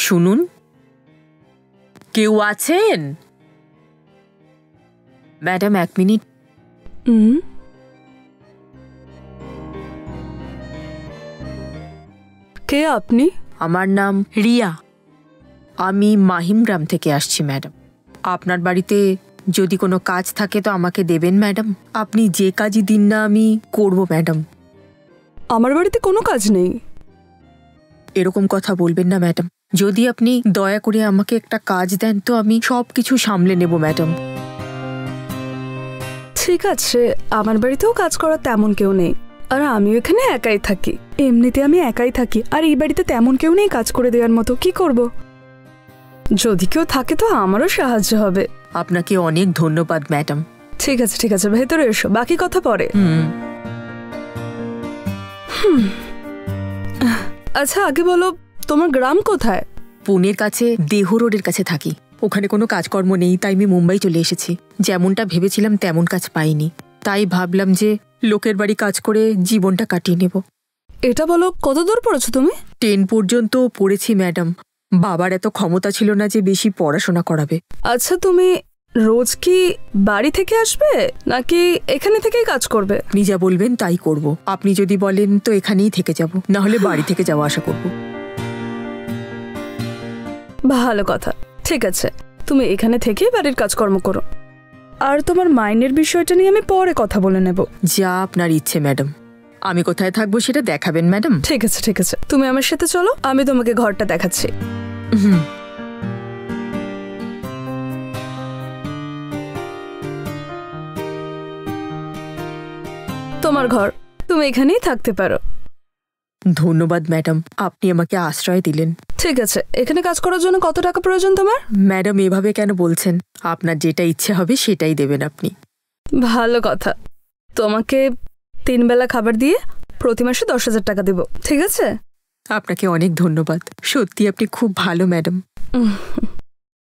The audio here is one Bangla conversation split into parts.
শুনুন, কেউ আছেন? Madam 1 minute. কে আপনি? আমার নাম রিয়া। আমি মাহিম গ্রাম থেকে আসছি ম্যাডাম। আপনার বাড়িতে যদি কোনো কাজ থাকে তো আমাকে দেবেন ম্যাডাম। আপনি যে কাজই দিন না আমি করব ম্যাডাম। আমার বাড়িতে কোনো কাজ নেই। এরকম কথা বলবেন না ম্যাডাম। যদি আপনি দয়া করে আমাকে একটা কাজ দেন তো আমি সব কিছু সামলে নেব ম্যাডাম। ঠিক আছে, আমার বাড়িতেও কাজ করার তেমন কেউ নেই, আর আমিও এখানে একাই থাকি। এমনিতে আমি একাই থাকি, আর এই বাড়িতে তেমন কেউ নেই কাজ করে দেওয়ার মতো। কি করব? যদি কেউ থাকে তো আমারও সাহায্য হবে। আপনাকে অনেক ধন্যবাদ ম্যাডাম। ঠিক আছে ঠিক আছে, ভেতরে এসো, বাকি কথা পরে। আচ্ছা, আগে বলো তোমার গ্রাম কোথায়? পুনের কাছে দেহ রোডের কাছে থাকি। ওখানে কোনো কাজকর্ম নেই, তাই আমি মুম্বাই চলে এসেছি। যেমনটা ভেবেছিলাম তেমন কাজ পাইনি, তাই ভাবলাম যে লোকের বাড়ি কাজ করে জীবনটা কাটিয়ে নেব। এটা বলো, কত দূর পড়েছো তুমি? 10 পর্যন্ত পড়েছি ম্যাডাম। বাবার এত ক্ষমতা ছিল না যে বেশি পড়াশোনা করাবে। আচ্ছা, তুমি রোজ কি বাড়ি থেকে আসবে নাকি এখানে থেকেই কাজ করবে? আপনি যা বলবেন তাই করব। আপনি যদি বলেন তো এখানেই থেকে যাব, না হলে বাড়ি থেকে যাওয়া আসা করব। ভালো কথা, ঠিক আছে, তুমি এখানে থেকেই বাড়ির কাজকর্ম করো। আর তোমার মাইনের বিষয়টা নিয়ে আমি পরে কথা বলে নেব। যা আপনার ইচ্ছে ম্যাডাম। আমি কোথায় থাকবো সেটা দেখাবেন ম্যাডাম। ঠিক আছে ঠিক আছে, তুমি আমার সাথে চলো, আমি তোমাকে ঘরটা দেখাচ্ছি। তোমার ঘর, তুমি এখানেই থাকতে পারো। ধন্যবাদ ম্যাডাম, আপনি আমাকে আশ্রয় দিলেন। ঠিক আছে, এখানে কাজ করার জন্য কত টাকা প্রয়োজন তোমার? ম্যাডাম এভাবে কেন বলছেন? আপনার যেটা ইচ্ছে হবে সেটাই দেবেন আপনি। ভালো কথা, তোমাকে 3 বেলা খাবার দিয়ে প্রতি মাসে 10,000 টাকা দেব, ঠিক আছে? আপনাকে অনেক ধন্যবাদ, সত্যি আপনি খুব ভালো ম্যাডাম।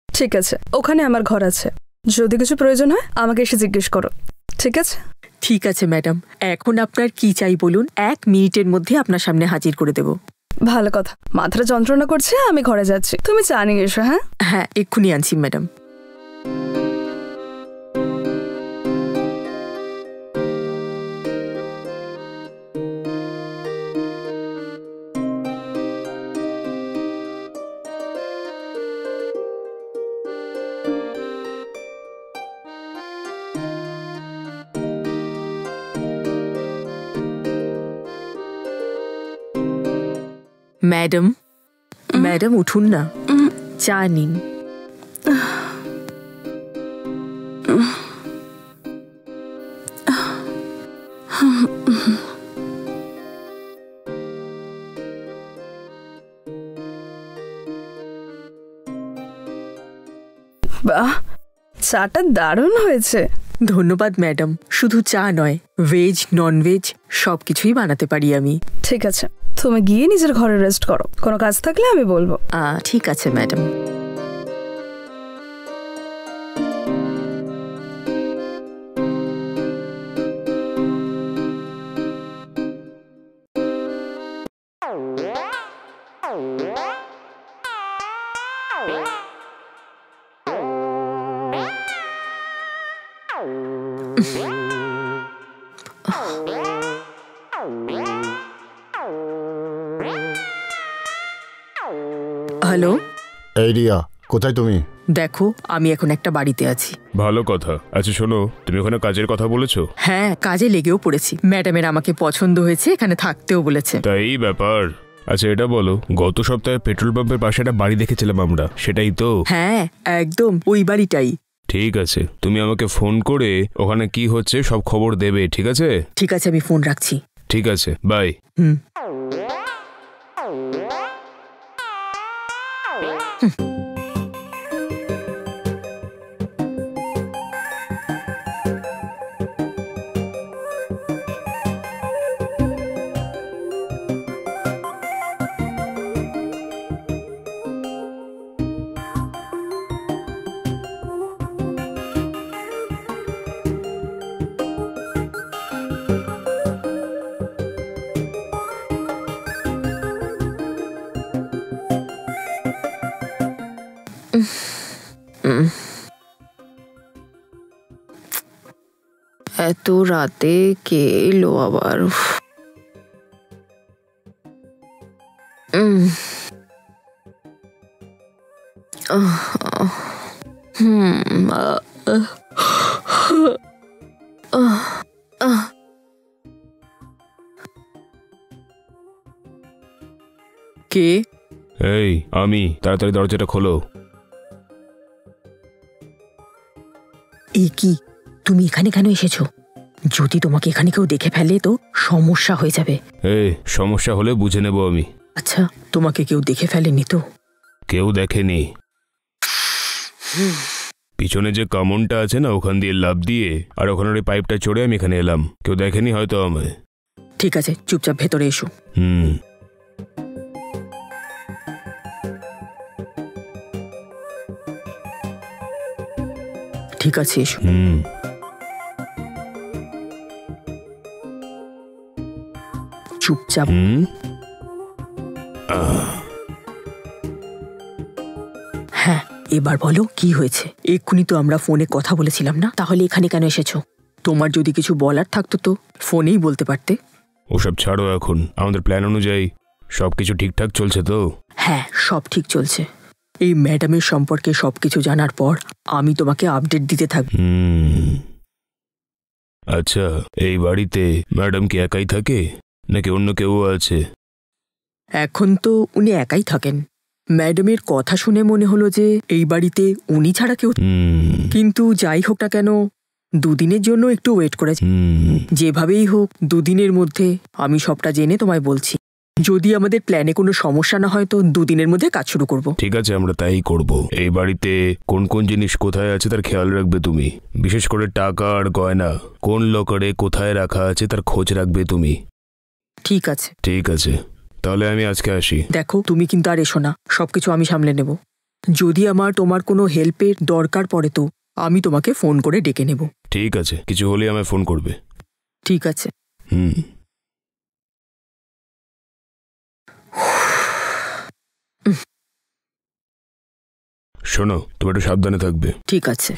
ঠিক আছে, ওখানে আমার ঘর আছে, যদি কিছু প্রয়োজন হয় আমাকে এসে জিজ্ঞেস করো, ঠিক আছে? ঠিক আছে ম্যাডাম, এখন আপনার কি চাই বলুন, 1 মিনিটের মধ্যে আপনার সামনে হাজির করে দেব। ভালো কথা, মাথাটা যন্ত্রণা করছে, আমি ঘরে যাচ্ছি, তুমি চা নিয়ে এসো। হ্যাঁ হ্যাঁ, এক্ষুনি আনছি ম্যাডাম। ম্যাডাম, ম্যাডাম উঠুন না, চা নিন। বাহ, চাটা দারুণ হয়েছে। ধন্যবাদ ম্যাডাম। শুধু চা নয়, ভেজ ননভেজ সবকিছুই বানাতে পারি আমি। ঠিক আছে, তুমি গিয়ে নিজের ঘরে রেস্ট করো, কোনো কাজ থাকলে আমি বলবো। ঠিক আছে ম্যাডাম। হ্যালো। এই রিয়া, কোথায় তুমি? দেখো, আমি এখন একটা বাড়িতে আছি। ভালো কথা। আচ্ছা শোনো, তুমি ওখানে কাজের কথা বলেছো? হ্যাঁ, কাজে লেগেও পড়েছি। ম্যাডামের আমাকে পছন্দ হয়েছে, এখানে থাকতেও বলেছে। তাই এই ব্যাপার। আচ্ছা এটা বলো, গত সপ্তাহে পেট্রোল পাম্পের পাশে একটা বাড়ি দেখেছিলাম আমরা, সেটাই তো? হ্যাঁ একদম ওই বাড়িটাই। ঠিক আছে, তুমি আমাকে ফোন করে ওখানে কি হচ্ছে সব খবর দেবে, ঠিক আছে? ঠিক আছে, আমি ফোন রাখছি। ঠিক আছে, বাই। এত রাতে কে এলো আবার? কে? এই আমি, তাড়াতাড়ি দরজাটা খোলো। এ কি, তুমি এখানে কেন এসেছো? যদি তোমাকে এখানে কেউ দেখে ফেলে তো সমস্যা হয়ে যাবে। এই সমস্যা হলে বুঝে নেব আমি। আচ্ছা, তোমাকে কেউ দেখে ফেলেনি তো? কেউ দেখেনি। পিছনে যে কামনটা আছে না, ওখান দিয়ে লাফ দিয়ে আর ওখানের ওই পাইপটা চড়ে আমি এখানে এলাম। কেউ দেখেনি হয়তো আমায়। ঠিক আছে, চুপচাপ ভেতরে এসো। ঠিক আছে, এসো। চুপচাপ। হ্যাঁ, এবার বলো কি হয়েছে? এক্ষুনি তো আমরা ফোনে কথা বলেছিলাম না, তাহলে এখানে কেন এসেছো? তোমার যদি কিছু বলার থাকতো তো ফোনেই বলতে পারতে। ওসব ছাড়ো এখন। আমাদের প্ল্যান অনুযায়ী সবকিছু ঠিকঠাক চলছে তো? হ্যাঁ, সব ঠিক চলছে। এই ম্যাডামের সম্পর্কে সবকিছু জানার পর আমি তোমাকে আপডেট দিতে থাকব। আচ্ছা, এই বাড়িতে ম্যাডাম কি একাই থাকে নাকি অন্য কেউ আছে? এখন তো উনি একাই থাকেন। ম্যাডামের কথা শুনে মনে হলো যে এই বাড়িতে উনি ছাড়া কেউ। কিন্তু যাই হোক না কেন, দুদিনের জন্য একটু ওয়েট করেছি। যেভাবেই হোক দুদিনের মধ্যে আমি সবটা জেনে তোমায় বলছি। যদি আমাদের প্ল্যানে কোনো সমস্যা না হয় তো দুদিনের মধ্যে কাজ শুরু করব। ঠিক আছে, আমরা তাই করব। এই বাড়িতে কোন কোন জিনিস কোথায় আছে তার খেয়াল রাখবে তুমি। বিশেষ করে টাকা আর গয়না কোন লকারে কোথায় রাখা আছে তার খোঁজ রাখবে তুমি। ঠিক আছে। ঠিক আছে, তাহলে আমি আজকে আসি। দেখো, তুমি কিন্তু আর এসো না, সবকিছু আমি সামলে নেব। যদি তোমার কোনো হেল্পের দরকার পড়ে তো আমি তোমাকে ফোন করে ডেকে নেব। ঠিক আছে, কিছু হলে আমায় ফোন করবে। ঠিক আছে। শোনো, তুমি একটু সাবধানে থাকবে। ঠিক আছে।